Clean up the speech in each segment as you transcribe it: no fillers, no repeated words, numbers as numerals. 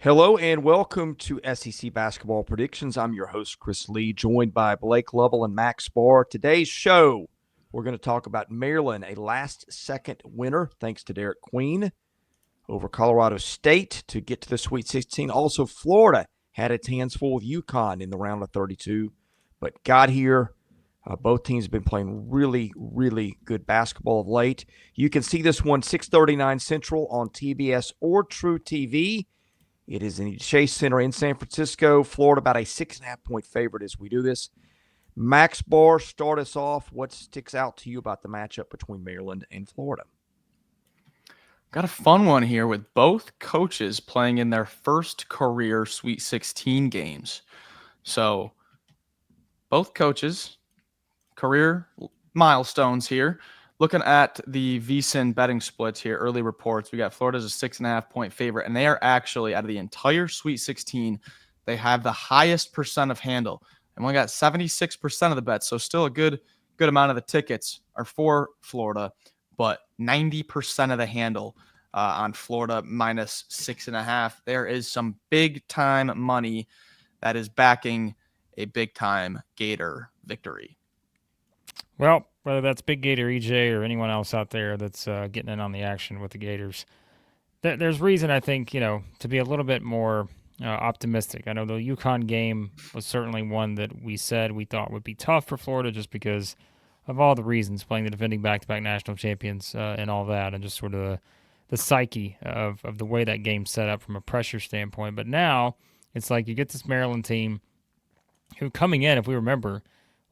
Hello and welcome to SEC Basketball Predictions. I'm your host, Chris Lee, joined by Blake Lovell and Max Barr. Today's show, we're going to talk about Maryland, a last-second winner, thanks to Derek Queen, over Colorado State to get to the Sweet 16. Also, Florida had its hands full with UConn in the round of 32, but got here. Both teams have been playing really, really good basketball of late. You can see this one 6:39 Central on TBS or True TV. It is in the Chase Center in San Francisco, Florida, about a 6.5-point favorite as we do this. Max Barr, start us off. What sticks out to you about the matchup between Maryland and Florida? Got a fun one here with both coaches playing in their first career Sweet 16 games. So both coaches, career milestones here. Looking at the VSiN betting splits here, early reports, we got Florida as a 6.5-point favorite, and they are actually, out of the entire Sweet 16, they have the highest percent of handle. And we got 76% of the bets, so still a good amount of the tickets are for Florida, but 90% of the handle on Florida minus 6.5. There is some big-time money that is backing a big-time Gator victory. Well, whether that's Big Gator EJ or anyone else out there that's getting in on the action with the Gators, there's reason, I think, to be a little bit more optimistic. I know the UConn game was certainly one that we said we thought would be tough for Florida just because of all the reasons, playing the defending back-to-back national champions and all that, and just sort of the psyche of the way that game's set up from a pressure standpoint. But now it's like you get this Maryland team who, coming in, if we remember,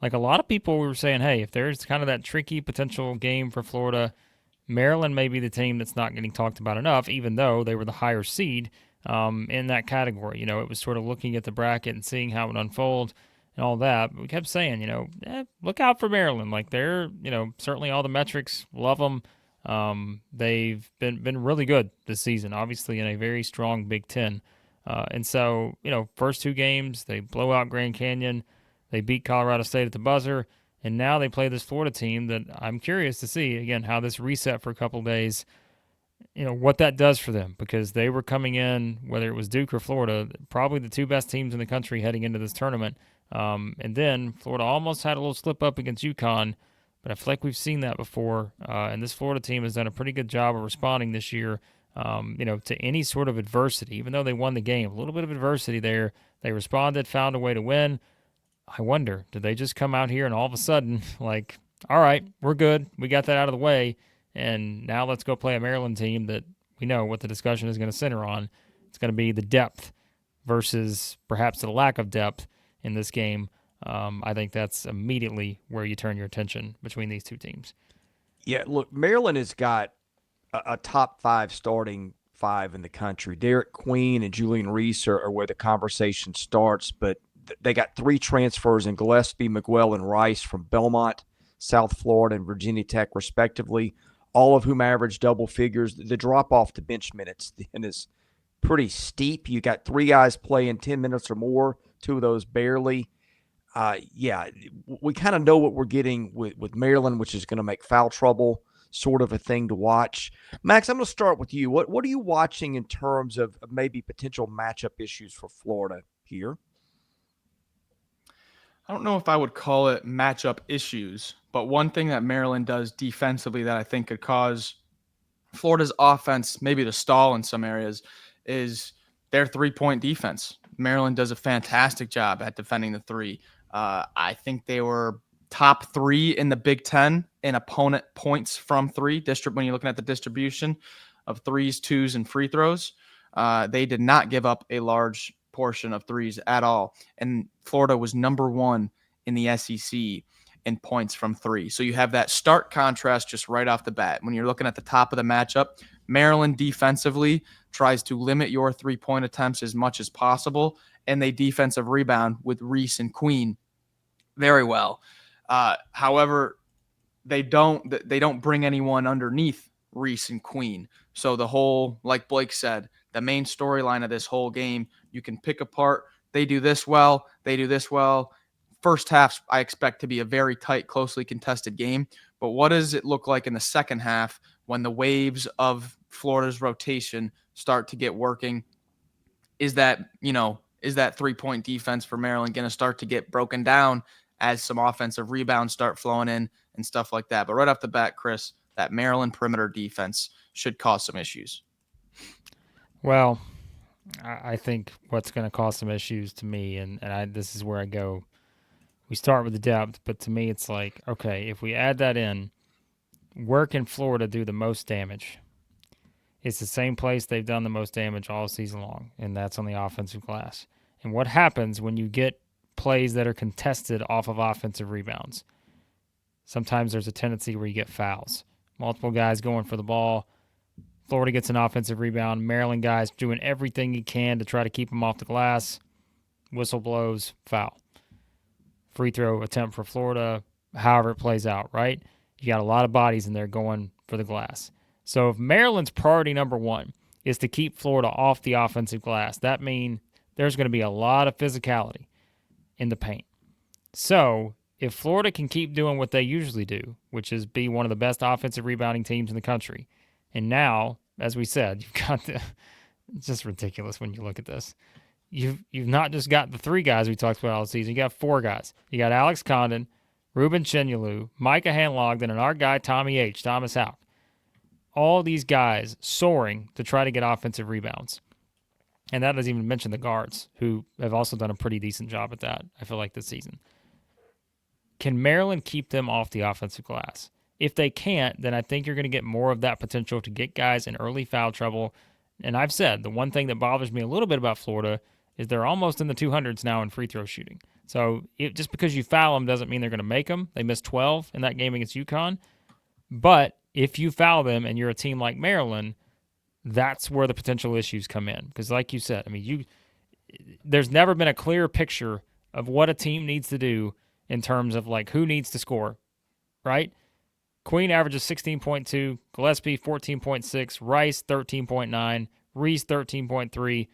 like a lot of people were saying, hey, if there's kind of that tricky potential game for Florida, Maryland may be the team that's not getting talked about enough, even though they were the higher seed in that category. It was sort of looking at the bracket and seeing how it would unfold and all that. But we kept saying, look out for Maryland. Like they're, certainly all the metrics, love them. They've been really good this season, obviously in a very strong Big Ten. And so, first two games, they blow out Grand Canyon. They beat Colorado State at the buzzer, and now they play this Florida team that I'm curious to see, again, how this reset for a couple of days, what that does for them, because they were coming in, whether it was Duke or Florida, probably the two best teams in the country heading into this tournament. And then Florida almost had a little slip up against UConn, but I feel like we've seen that before, and this Florida team has done a pretty good job of responding this year, to any sort of adversity. Even though they won the game, a little bit of adversity there, they responded, found a way to win. I wonder, did they just come out here and all of a sudden, like, all right, we're good. We got that out of the way. And now let's go play a Maryland team that we know what the discussion is going to center on. It's going to be the depth versus perhaps the lack of depth in this game. I think that's immediately where you turn your attention between these two teams. Yeah, look, Maryland has got a top five starting five in the country. Derek Queen and Julian Reese are where the conversation starts, but they got three transfers in Gillespie, Miguel, and Rice from Belmont, South Florida, and Virginia Tech, respectively, all of whom average double figures. The drop-off to bench minutes is pretty steep. You got three guys playing 10 minutes or more, two of those barely. We kind of know what we're getting with Maryland, which is going to make foul trouble sort of a thing to watch. Max, I'm going to start with you. What are you watching in terms of maybe potential matchup issues for Florida here? I don't know if I would call it matchup issues, but one thing that Maryland does defensively that I think could cause Florida's offense maybe to stall in some areas is their three-point defense. Maryland does a fantastic job at defending the three. I think they were top three in the Big Ten in opponent points from three. When you're looking at the distribution of threes, twos, and free throws, they did not give up a large portion of threes at all. And Florida was number one in the SEC in points from three. So you have that stark contrast just right off the bat. When you're looking at the top of the matchup, Maryland defensively tries to limit your three-point attempts as much as possible, and they defensive rebound with Reese and Queen very well. However, they don't bring anyone underneath Reese and Queen. So the whole, like Blake said, the main storyline of this whole game, you can pick apart, they do this well, they do this well. First half, I expect to be a very tight, closely contested game. But what does it look like in the second half when the waves of Florida's rotation start to get working? is that 3-point defense for Maryland going to start to get broken down as some offensive rebounds start flowing in and stuff like that? But right off the bat, Chris, that Maryland perimeter defense should cause some issues. Well, I think what's going to cause some issues to me, and this is where I go, we start with the depth, but to me it's like, okay, if we add that in, where can Florida do the most damage? It's the same place they've done the most damage all season long, and that's on the offensive glass. And what happens when you get plays that are contested off of offensive rebounds? Sometimes there's a tendency where you get fouls. Multiple guys going for the ball. Florida gets an offensive rebound. Maryland guys doing everything he can to try to keep them off the glass. Whistle blows, foul. Free throw attempt for Florida, however it plays out, right? You got a lot of bodies in there going for the glass. So if Maryland's priority number one is to keep Florida off the offensive glass, that means there's going to be a lot of physicality in the paint. So if Florida can keep doing what they usually do, which is be one of the best offensive rebounding teams in the country, and now, as we said, you've got it's just ridiculous when you look at this. You've not just got the three guys we talked about all season. You got four guys. You got Alex Condon, Ruben Chenyolu, Micah Hanlogden, and our guy Thomas Houck. All these guys soaring to try to get offensive rebounds. And that doesn't even mention the guards, who have also done a pretty decent job at that, I feel like, this season. Can Maryland keep them off the offensive glass? If they can't, then I think you're going to get more of that potential to get guys in early foul trouble. And I've said the one thing that bothers me a little bit about Florida is they're almost in the 200s now in free throw shooting. So just because you foul them doesn't mean they're going to make them. They missed 12 in that game against UConn. But if you foul them and you're a team like Maryland, that's where the potential issues come in. Because like you said, I mean, there's never been a clearer picture of what a team needs to do in terms of like who needs to score, right? Queen averages 16.2, Gillespie 14.6, Rice 13.9, Reese 13.3,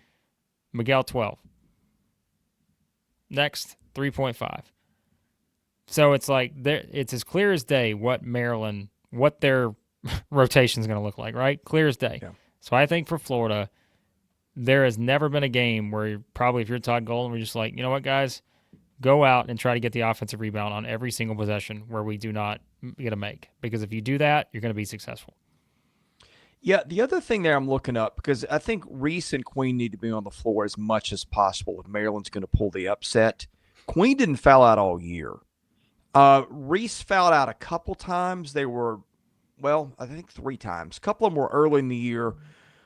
Miguel 12. Next, 3.5. So it's like it's as clear as day what their rotation is going to look like, right? Clear as day. Yeah. So I think for Florida, there has never been a game where if you're Todd Golden, we're just like, you know what, guys, go out and try to get the offensive rebound on every single possession where we do not get a make. Because if you do that, you're going to be successful. Yeah, the other thing there I'm looking up, because I think Reese and Queen need to be on the floor as much as possible if Maryland's going to pull the upset. Queen didn't foul out all year. Reese fouled out a couple times. They were, I think 3 times. A couple of them were early in the year.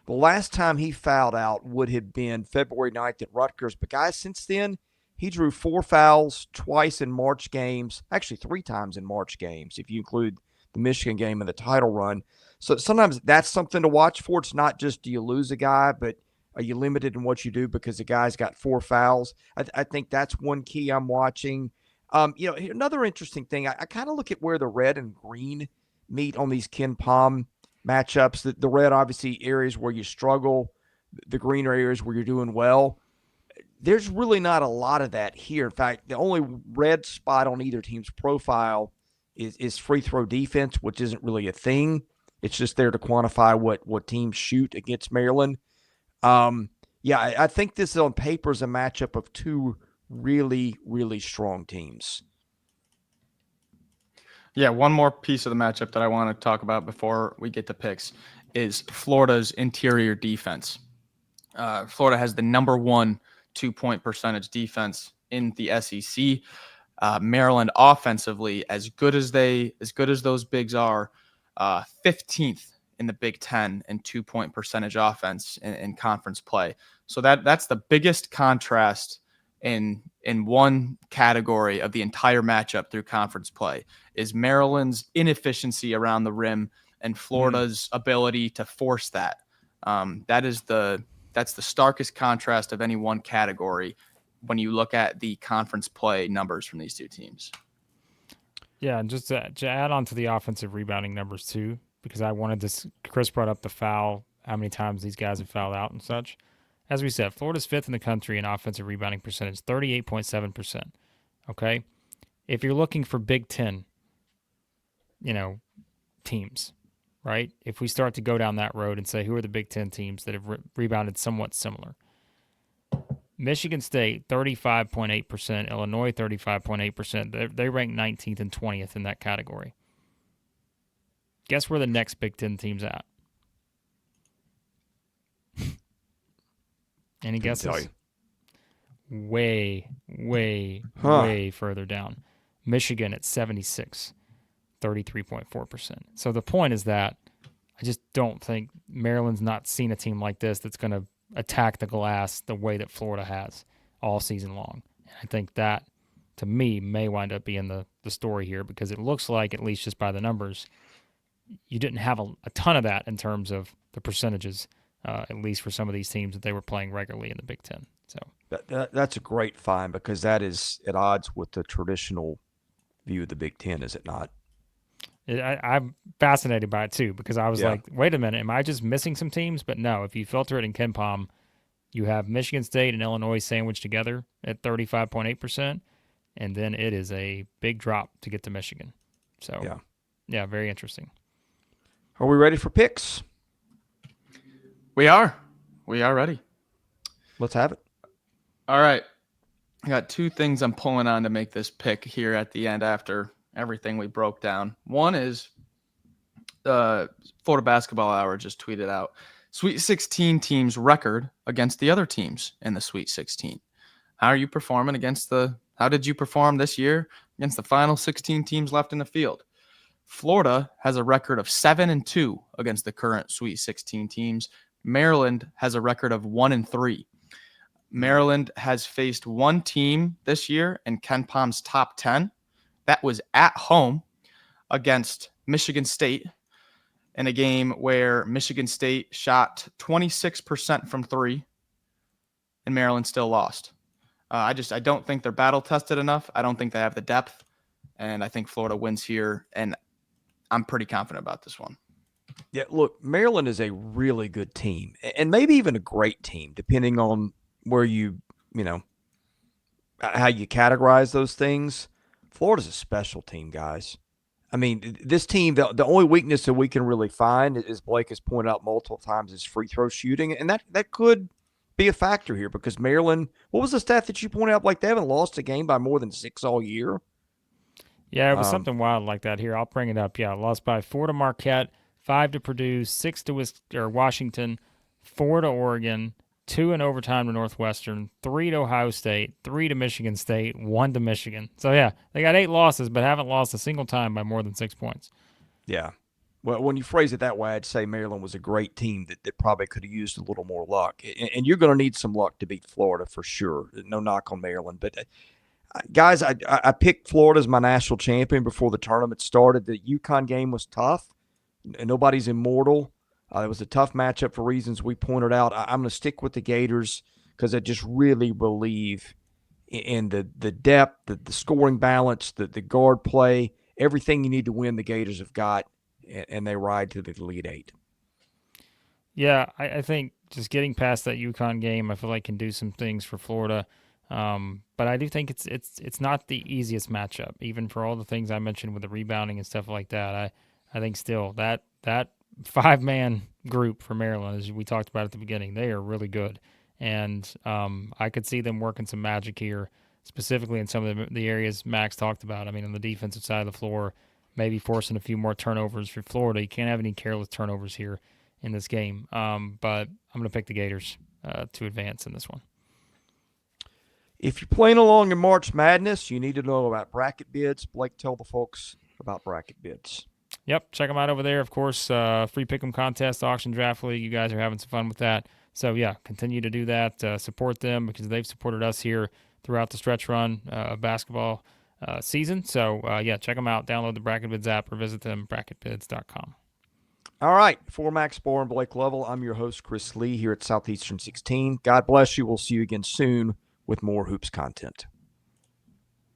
The last time he fouled out would have been February 9th at Rutgers. But, guys, since then, he drew 4 fouls, twice in March games, actually 3 times in March games, if you include the Michigan game and the title run. So sometimes that's something to watch for. It's not just do you lose a guy, but are you limited in what you do because the guy's got 4 fouls? I think that's one key I'm watching. Another interesting thing, I kind of look at where the red and green meet on these Ken Pom matchups. The red, obviously, areas where you struggle. The green are areas where you're doing well. There's really not a lot of that here. In fact, the only red spot on either team's profile is free throw defense, which isn't really a thing. It's just there to quantify what teams shoot against Maryland. I think this on paper is a matchup of 2 really, really strong teams. Yeah, one more piece of the matchup that I want to talk about before we get to picks is Florida's interior defense. Florida has the number 1 2-point percentage defense in the SEC. Maryland offensively, as good as those bigs are, 15th in the Big Ten in 2-point percentage offense in conference play. So that's the biggest contrast in one category of the entire matchup through conference play is Maryland's inefficiency around the rim and Florida's ability to force that. That's the starkest contrast of any one category when you look at the conference play numbers from these 2 teams. Yeah, and just to add on to the offensive rebounding numbers too, because I wanted this. Chris brought up the foul, how many times these guys have fouled out and such. As we said, Florida's 5th in the country in offensive rebounding percentage, 38.7%. Okay, if you're looking for Big Ten, teams, right? If we start to go down that road and say who are the Big Ten teams that have rebounded somewhat similar, Michigan State, 35.8%. Illinois, 35.8%. They rank 19th and 20th in that category. Guess where the next Big Ten team's at? Any guesses? Way further down. Michigan at 76, 33.4%. So the point is that I just don't think Maryland's not seen a team like this that's going to attack the glass the way that Florida has all season long. I think that, to me, may wind up being the story here, because it looks like, at least just by the numbers, you didn't have a ton of that in terms of the percentages, at least for some of these teams that they were playing regularly in the Big Ten. So that's a great find, because that is at odds with the traditional view of the Big Ten, is it not? I'm fascinated by it too, because I was like, wait a minute, am I just missing some teams? But no, if you filter it in KenPom, you have Michigan State and Illinois sandwiched together at 35.8%, and then it is a big drop to get to Michigan. So, yeah, very interesting. Are we ready for picks? We are ready. Let's have it. All right. I got two things I'm pulling on to make this pick here at the end after everything we broke down. One is Florida Basketball Hour just tweeted out Sweet 16 teams record against the other teams in the Sweet 16. How are you performing how did you perform this year against the final 16 teams left in the field? Florida has a record of 7-2 against the current Sweet 16 teams. Maryland has a record of 1-3. Maryland has faced one team this year in KenPom's top 10. That was at home against Michigan State in a game where Michigan State shot 26% from three and Maryland still lost. I don't think they're battle tested enough. I don't think they have the depth, and I think Florida wins here, and I'm pretty confident about this one. Yeah, look, Maryland is a really good team, and maybe even a great team, depending on where how you categorize those things. Florida's a special team, guys. I mean, this team, the only weakness that we can really find, as Blake has pointed out multiple times, is free throw shooting. And that could be a factor here, because Maryland, what was the stat that you pointed out? Like, they haven't lost a game by more than 6 all year. Yeah, it was something wild like that here. I'll bring it up. Yeah, lost by 4 to Marquette, 5 to Purdue, 6 to Washington, 4 to Oregon, 2 in overtime to Northwestern, 3 to Ohio State, 3 to Michigan State, 1 to Michigan. So, yeah, they got 8 losses, but haven't lost a single time by more than 6 points. Yeah. Well, when you phrase it that way, I'd say Maryland was a great team that probably could have used a little more luck. And you're going to need some luck to beat Florida for sure. No knock on Maryland. But, guys, I picked Florida as my national champion before the tournament started. The UConn game was tough. Nobody's immortal. It was a tough matchup for reasons we pointed out. I'm going to stick with the Gators, because I just really believe in the depth, the scoring balance, the guard play, everything you need to win. The Gators have got, and they ride to the Elite Eight. Yeah, I think just getting past that UConn game, I feel like can do some things for Florida. But I do think it's not the easiest matchup, even for all the things I mentioned with the rebounding and stuff like that. I think still that 5-man group for Maryland, as we talked about at the beginning, they are really good. And I could see them working some magic here, specifically in some of the areas Max talked about. I mean, on the defensive side of the floor, maybe forcing a few more turnovers for Florida. You can't have any careless turnovers here in this game. But I'm going to pick the Gators to advance in this one. If you're playing along in March Madness, you need to know about bracket bids. Blake, tell the folks about bracket bids. Yep, check them out over there. Of course, free pick'em contest, auction draft league. You guys are having some fun with that. So, yeah, continue to do that. Support them, because they've supported us here throughout the stretch run of basketball season. So, yeah, check them out. Download the BracketBids app or visit them, bracketbids.com. All right, for Max Barr and Blake Lovell, I'm your host, Chris Lee, here at Southeastern 16. God bless you. We'll see you again soon with more hoops content.